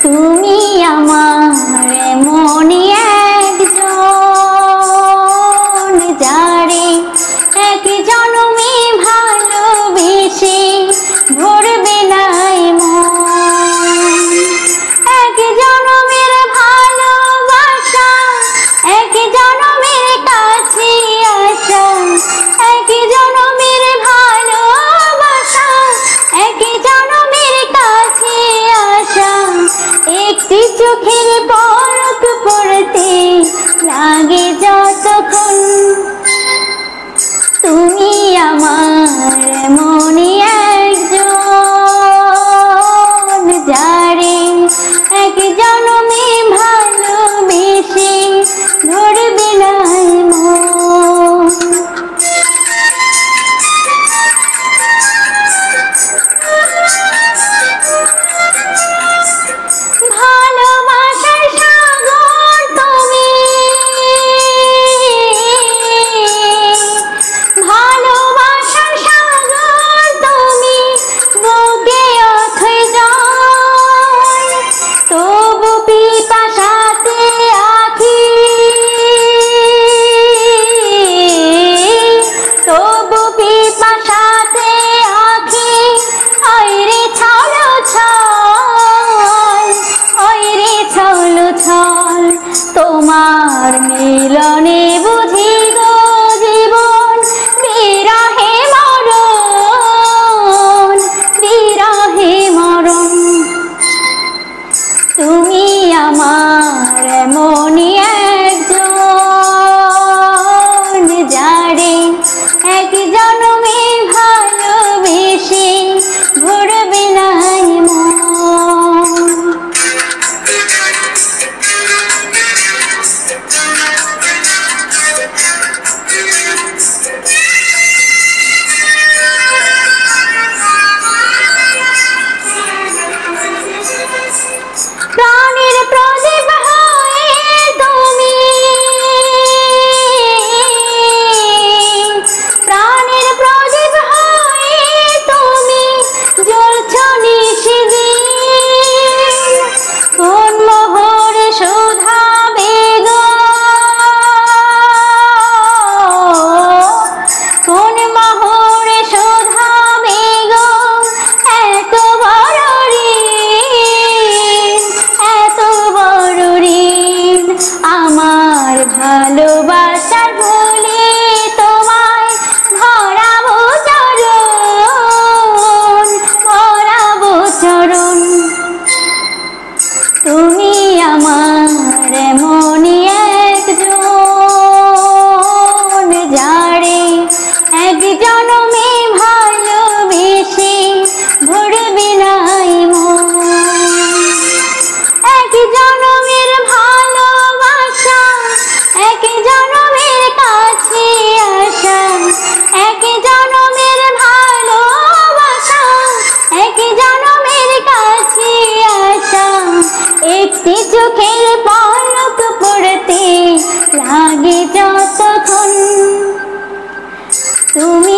তুমি আমার মনে একজন, যারে এক জন্মে ভালোবেসে ভরবে নাই মন। এক জন্মের ভালোবাসা, এক জন্মের কাছে আসা, এক জন্মের ভালোবাসা, এক জন্মের কাছে আসা। একটি চোখের পলক পড়তে লাগে যতক্ষণ, তুমি আমার মনে একজন, যারে এক জন্মে ভালোবেসে ধরবে নাই মন। ভালোবাসার সাগর তুমি, ভালোবাসার সাগর তুমি, বুকে অথৈ জল, তবু পিপাসাতে আঁখি, তবু পিপাসাতে আঁখি। ওরে ছলো ছল, ওরে ছলো ছল, তোমার মিলনে বুঝি গো জীবন বিরহে মরণ, বিরহে মরণ। তুমি আমার মনে একজন, যারে এক জন্মে ভালোবেসে ভরবে নাই মন। প্রাণের প্রদীপ হয়ে তুমি, প্রাণের প্রদীপ হয়ে তুমি জ্বলছ নিশিদিন। কোন মোহর শোধাবে গো, কোন মোহর শোধাবে গো এত বড় ঋণ, এত বড় ঋণ। আমার ভালোবাসার বলে তোমায় ভরাবো চরণ, ভরাবো চরণ। তুমি আমার মনে একজন, যারে এক জন্মে ভালোবেসে ভরবে নাই মন। এক জন্মের ভালোবাসা, এক জন্মের কাছে আসা, এক জন্মের ভালোবাসা, এক জন্মের কাছে আসা। একটি চোখের পলক পড়তে লাগে যতক্ষণ, তুমি